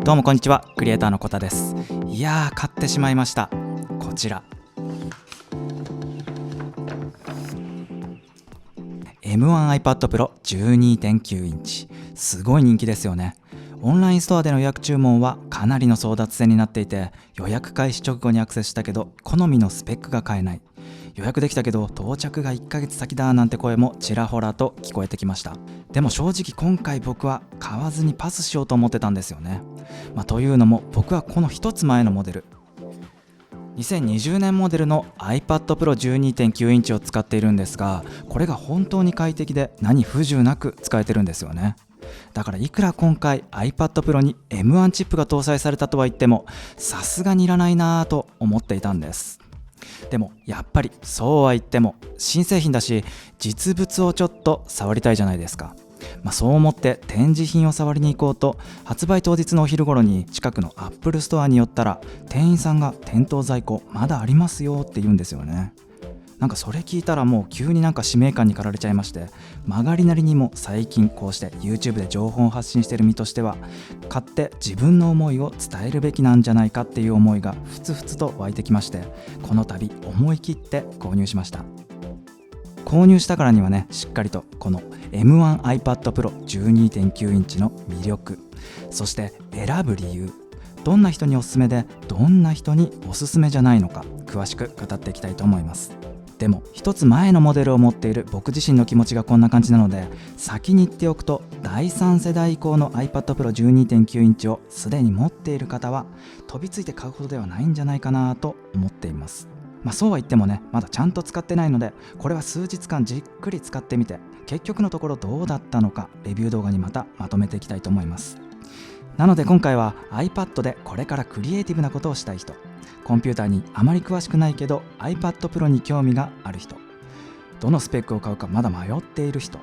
どうもこんにちは、クリエイターのコタです。いやー、買ってしまいました。こちら M1 iPad Pro 12.9 インチ、すごい人気ですよね。オンラインストアでの予約注文はかなりの争奪戦になっていて、予約開始直後にアクセスしたけど好みのスペックが買えない、予約できたけど到着が1ヶ月先だなんて声もちらほらと聞こえてきました。でも正直今回僕は買わずにパスしようと思ってたんですよね。というのも僕はこの一つ前のモデル、2020年モデルの iPad Pro 12.9 インチを使っているんですが、これが本当に快適で何不自由なく使えてるんですよね。だからいくら今回 iPad Pro に M1 チップが搭載されたとは言っても、さすがにいらないなぁと思っていたんです。でもやっぱりそうは言っても新製品だし、実物をちょっと触りたいじゃないですか。そう思って展示品を触りに行こうと、発売当日のお昼頃に近くのアップルストアに寄ったら、店員さんが店頭在庫まだありますよって言うんですよね。それ聞いたらもう急に使命感に駆られちゃいまして、曲がりなりにも最近こうして YouTube で情報を発信している身としては、買って自分の思いを伝えるべきなんじゃないかっていう思いがふつふつと湧いてきまして、この度思い切って購入しました。購入したからにはね、しっかりとこの M1 iPad Pro 12.9 インチの魅力、そして選ぶ理由、どんな人におすすめでどんな人におすすめじゃないのか詳しく語っていきたいと思います。でも一つ前のモデルを持っている僕自身の気持ちがこんな感じなので、先に言っておくと、第3世代以降の iPad Pro 12.9 インチをすでに持っている方は飛びついて買うほどではないんじゃないかなと思っています。そうは言ってもね、まだちゃんと使ってないので、これは数日間じっくり使ってみて、結局のところどうだったのかレビュー動画にまとめていきたいと思います。なので今回は iPad でこれからクリエイティブなことをしたい人、コンピューターにあまり詳しくないけど iPad Pro に興味がある人、どのスペックを買うかまだ迷っている人、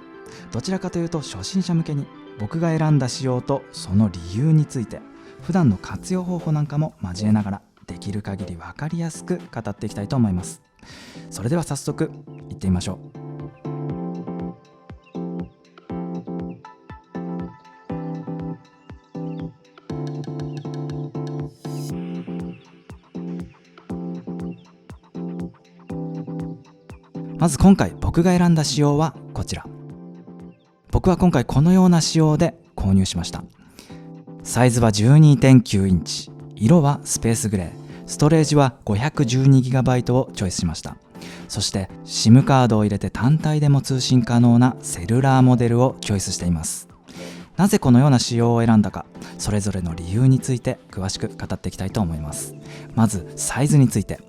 どちらかというと初心者向けに僕が選んだ仕様とその理由について、普段の活用方法なんかも交えながら、できる限り分かりやすく語っていきたいと思います。それでは早速いってみましょう。まず今回僕が選んだ仕様はこちら。僕は今回このような仕様で購入しました。サイズは 12.9 インチ、色はスペースグレー、ストレージは 512GB をチョイスしました。そして SIM カードを入れて単体でも通信可能なセルラーモデルをチョイスしています。なぜこのような仕様を選んだか、それぞれの理由について詳しく語っていきたいと思います。まずサイズについて、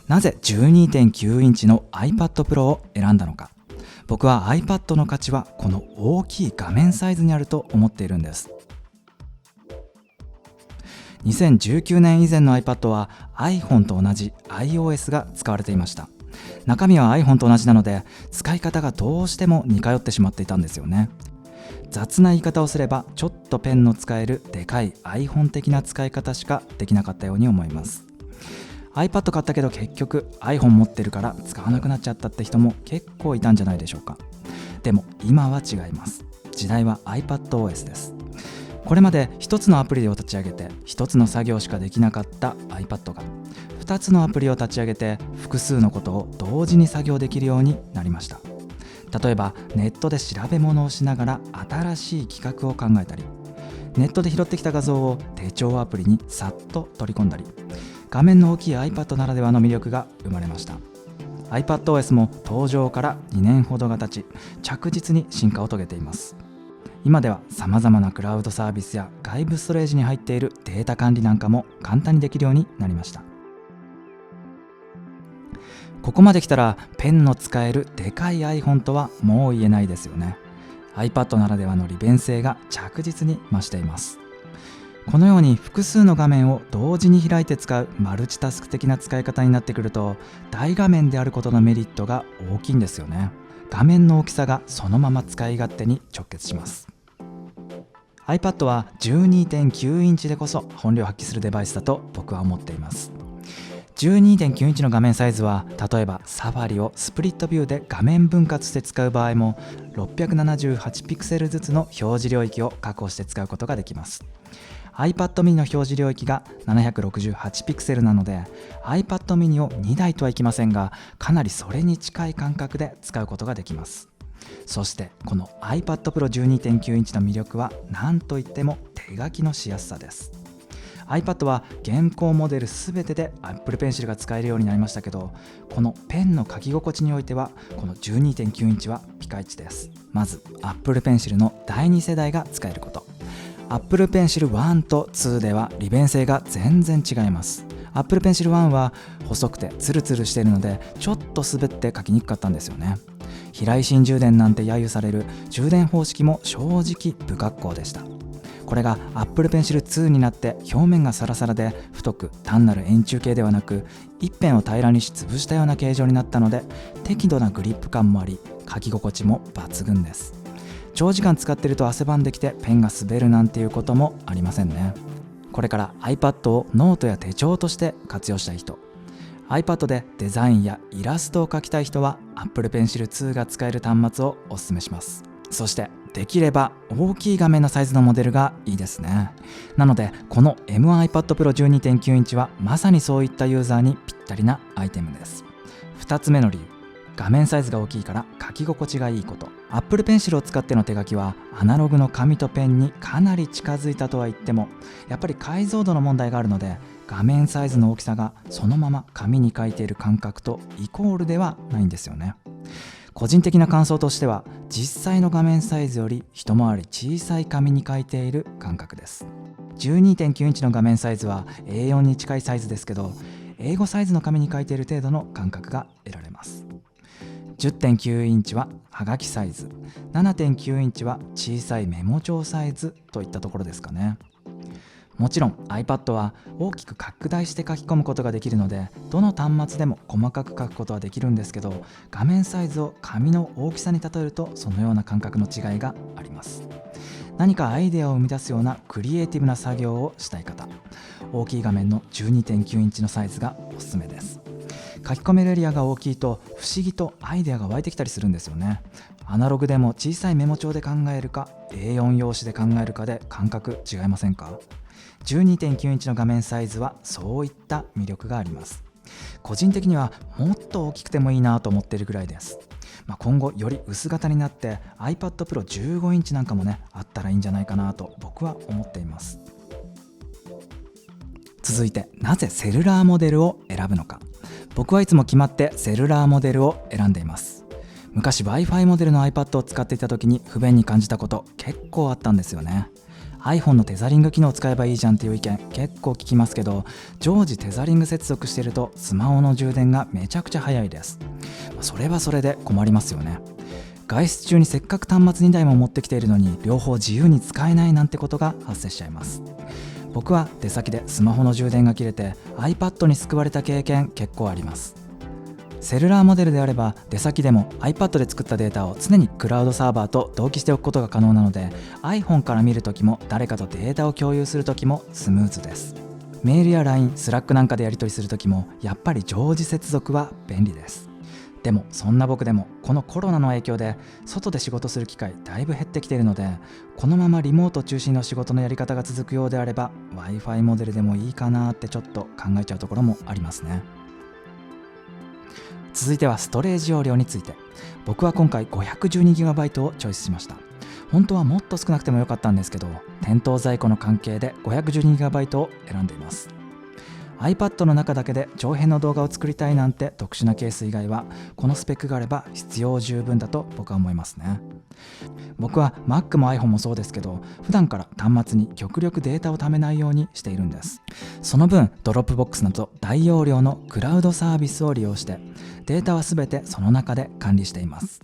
なぜ 12.9 インチの iPad Pro を選んだのか。僕は iPad の価値はこの大きい画面サイズにあると思っているんです。2019年以前の iPad は iPhone と同じ iOS が使われていました。中身は iPhone と同じなので、使い方がどうしても似通ってしまっていたんですよね。雑な言い方をすれば、ちょっとペンの使えるでかい iPhone 的な使い方しかできなかったように思います。iPad 買ったけど結局 iPhone 持ってるから使わなくなっちゃったって人も結構いたんじゃないでしょうか。でも今は違います。時代は iPadOS です。これまで一つのアプリを立ち上げて一つの作業しかできなかった iPad が、二つのアプリを立ち上げて複数のことを同時に作業できるようになりました。例えばネットで調べ物をしながら新しい企画を考えたり、ネットで拾ってきた画像を手帳アプリにさっと取り込んだり、画面の大きい iPad ならではの魅力が生まれました。 iPadOS も登場から2年ほどが経ち、着実に進化を遂げています。今では様々なクラウドサービスや外部ストレージに入っているデータ管理なんかも簡単にできるようになりました。ここまで来たらペンの使えるでかい iPhone とはもう言えないですよね。 iPad ならではの利便性が着実に増しています。このように複数の画面を同時に開いて使うマルチタスク的な使い方になってくると、大画面であることのメリットが大きいんですよね。画面の大きさがそのまま使い勝手に直結します。iPad は 12.9 インチでこそ本領を発揮するデバイスだと僕は思っています。12.9 インチの画面サイズは、例えばサファリをスプリットビューで画面分割して使う場合も678ピクセルずつの表示領域を確保して使うことができます。iPad mini の表示領域が768ピクセルなので iPad mini を2台とはいきませんが、かなりそれに近い感覚で使うことができます。そしてこの iPad Pro 12.9 インチの魅力は何といっても手書きのしやすさです。iPad は現行モデル全てで Apple Pencil が使えるようになりましたけど、このペンの書き心地においてはこの 12.9 インチはピカイチです。まず Apple Pencil の第2世代が使えること。 Apple Pencil 1と2では利便性が全然違います。 Apple Pencil 1は細くてツルツルしているのでちょっと滑って書きにくかったんですよね。避雷針充電なんて揶揄される充電方式も正直不格好でした。これが Apple Pencil 2になって表面がサラサラで太く単なる円柱形ではなく一辺を平らにし潰したような形状になったので適度なグリップ感もあり書き心地も抜群です。長時間使っていると汗ばんできてペンが滑るなんていうこともありませんね。これから iPad をノートや手帳として活用したい人、 iPad でデザインやイラストを描きたい人は Apple Pencil 2が使える端末をおすすめします。そしてできれば大きい画面のサイズのモデルがいいですね。なのでこの M1iPad Pro 12.9 インチはまさにそういったユーザーにぴったりなアイテムです。2つ目の理由、画面サイズが大きいから書き心地がいいこと。 Apple Pencil を使っての手書きはアナログの紙とペンにかなり近づいたとは言ってもやっぱり解像度の問題があるので、画面サイズの大きさがそのまま紙に書いている感覚とイコールではないんですよね。個人的な感想としては実際の画面サイズより一回り小さい紙に書いている感覚です。 12.9 インチの画面サイズは A4 に近いサイズですけど、英語サイズの紙に書いている程度の感覚が得られます。 10.9 インチははがきサイズ、 7.9 インチは小さいメモ帳サイズといったところですかね。もちろん iPad は大きく拡大して書き込むことができるのでどの端末でも細かく書くことはできるんですけど、画面サイズを紙の大きさに例えるとそのような感覚の違いがあります。何かアイデアを生み出すようなクリエイティブな作業をしたい方、大きい画面の 12.9 インチのサイズがおすすめです。書き込めるエリアが大きいと不思議とアイデアが湧いてきたりするんですよね。アナログでも小さいメモ帳で考えるか A4 用紙で考えるかで感覚違いませんか。12.9 インチの画面サイズはそういった魅力があります。個人的にはもっと大きくてもいいなと思っているぐらいです。今後より薄型になって iPad Pro 15インチなんかもねあったらいいんじゃないかなと僕は思っています。続いてなぜセルラーモデルを選ぶのか。僕はいつも決まってセルラーモデルを選んでいます。昔 Wi-Fi モデルの iPad を使っていた時に不便に感じたこと結構あったんですよね。iPhone のテザリング機能を使えばいいじゃんっていう意見結構聞きますけど、常時テザリング接続しているとスマホの充電がめちゃくちゃ早いです。それはそれで困りますよね。外出中にせっかく端末2台も持ってきているのに両方自由に使えないなんてことが発生しちゃいます。僕は出先でスマホの充電が切れて iPad に救われた経験結構あります。セルラーモデルであれば出先でも iPad で作ったデータを常にクラウドサーバーと同期しておくことが可能なので iPhone から見るときも誰かとデータを共有するときもスムーズです。メールや LINE、Slack なんかでやり取りするときもやっぱり常時接続は便利です。でもそんな僕でもこのコロナの影響で外で仕事する機会だいぶ減ってきているので、このままリモート中心の仕事のやり方が続くようであれば Wi-Fi モデルでもいいかなってちょっと考えちゃうところもありますね。続いてはストレージ容量について。僕は今回 512GB をチョイスしました。本当はもっと少なくてもよかったんですけど、店頭在庫の関係で 512GB を選んでいます。iPad の中だけで長編の動画を作りたいなんて特殊なケース以外はこのスペックがあれば必要十分だと僕は思いますね。僕は Mac も iPhone もそうですけど、普段から端末に極力データを貯めないようにしているんです。その分 Dropbox など大容量のクラウドサービスを利用してデータは全てその中で管理しています。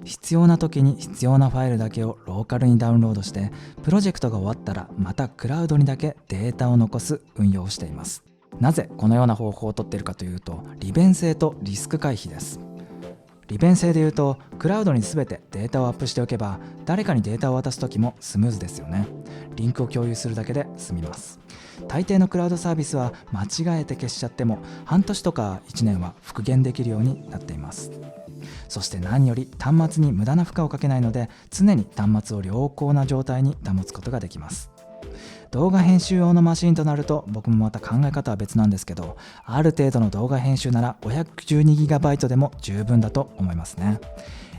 必要な時に必要なファイルだけをローカルにダウンロードして、プロジェクトが終わったらまたクラウドにだけデータを残す運用をしています。なぜこのような方法をとっているかというと、利便性とリスク回避です。利便性でいうと、クラウドに全てデータをアップしておけば誰かにデータを渡すときもスムーズですよね。リンクを共有するだけで済みます。大抵のクラウドサービスは間違えて消しちゃっても半年とか1年は復元できるようになっています。そして何より端末に無駄な負荷をかけないので、常に端末を良好な状態に保つことができます。動画編集用のマシンとなると僕もまた考え方は別なんですけど、ある程度の動画編集なら 512GB でも十分だと思いますね。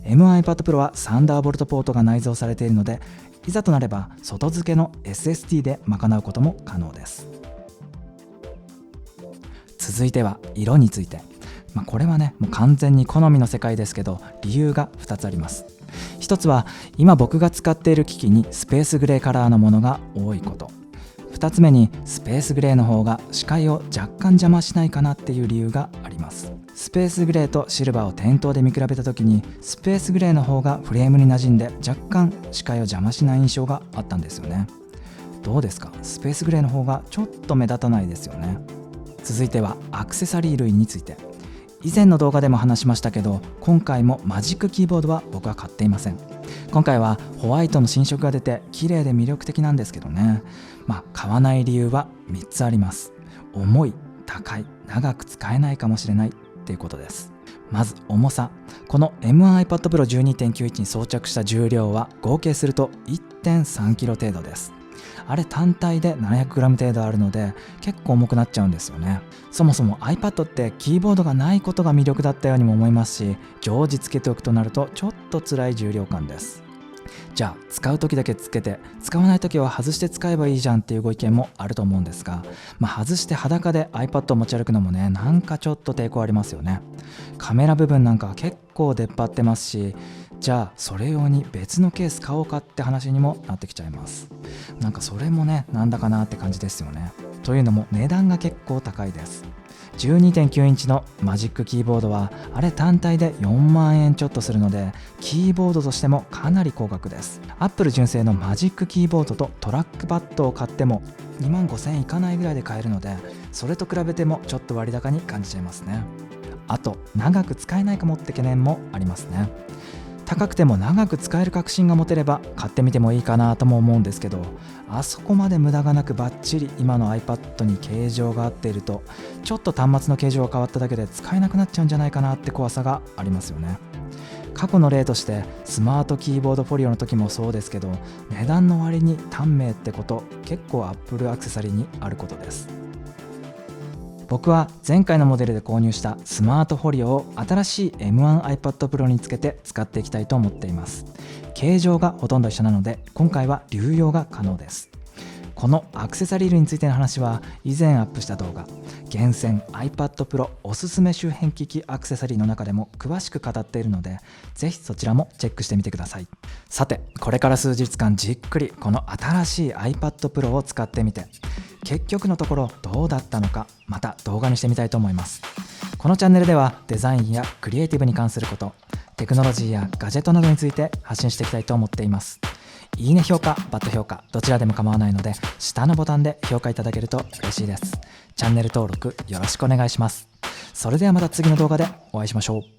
M1 iPad Pro はサンダーボルトポートが内蔵されているので、いざとなれば外付けの SSD で賄うことも可能です。続いては色について。これはね、もう完全に好みの世界ですけど、理由が2つあります。一つは今僕が使っている機器にスペースグレーカラーのものが多いこと。2つ目にスペースグレーの方が視界を若干邪魔しないかなっていう理由があります。スペースグレーとシルバーを店頭で見比べた時に、スペースグレーの方がフレームに馴染んで若干視界を邪魔しない印象があったんですよね。どうですか？スペースグレーの方がちょっと目立たないですよね。続いてはアクセサリー類について。以前の動画でも話しましたけど、今回もマジックキーボードは僕は買っていません。今回はホワイトの新色が出て綺麗で魅力的なんですけどね。買わない理由は3つあります。重い、高い、長く使えないかもしれないっていうことです。まず重さ。この M1 iPad Pro 12.9 に装着した重量は合計すると 1.3kg 程度です。あれ単体で 700g 程度あるので結構重くなっちゃうんですよね。そもそも iPad ってキーボードがないことが魅力だったようにも思いますし、常時つけておくとなるとちょっと辛い重量感です。じゃあ使う時だけつけて、使わない時は外して使えばいいじゃんっていうご意見もあると思うんですが、外して裸で iPad を持ち歩くのもね、なんかちょっと抵抗ありますよね。カメラ部分なんかは結構出っ張ってますし、じゃあそれ用に別のケース買おうかって話にもなってきちゃいます。なんかそれもね、なんだかなって感じですよね。というのも値段が結構高いです。12.9 インチのマジックキーボードはあれ単体で4万円ちょっとするので、キーボードとしてもかなり高額です。Apple 純正のマジックキーボードとトラックパッドを買っても2万5千円いかないぐらいで買えるので、それと比べてもちょっと割高に感じちゃいますね。あと長く使えないかもって懸念もありますね。高くても長く使える確信が持てれば買ってみてもいいかなとも思うんですけど、あそこまで無駄がなくバッチリ今の iPad に形状が合っていると、ちょっと端末の形状が変わっただけで使えなくなっちゃうんじゃないかなって怖さがありますよね。過去の例としてスマートキーボードフォリオの時もそうですけど、値段の割に短命ってこと結構 Apple アクセサリーにあることです。僕は前回のモデルで購入したスマートフォリオを新しい M1 iPad Pro につけて使っていきたいと思っています。形状がほとんど一緒なので今回は流用が可能です。このアクセサリー類についての話は以前アップした動画厳選 iPad Pro おすすめ周辺機器アクセサリーの中でも詳しく語っているので、ぜひそちらもチェックしてみてください。さてこれから数日間じっくりこの新しい iPad Pro を使ってみて、結局のところどうだったのかまた動画にしてみたいと思います。このチャンネルではデザインやクリエイティブに関すること、テクノロジーやガジェットなどについて発信していきたいと思っています。いいね評価、バッド評価どちらでも構わないので下のボタンで評価いただけると嬉しいです。チャンネル登録よろしくお願いします。それではまた次の動画でお会いしましょう。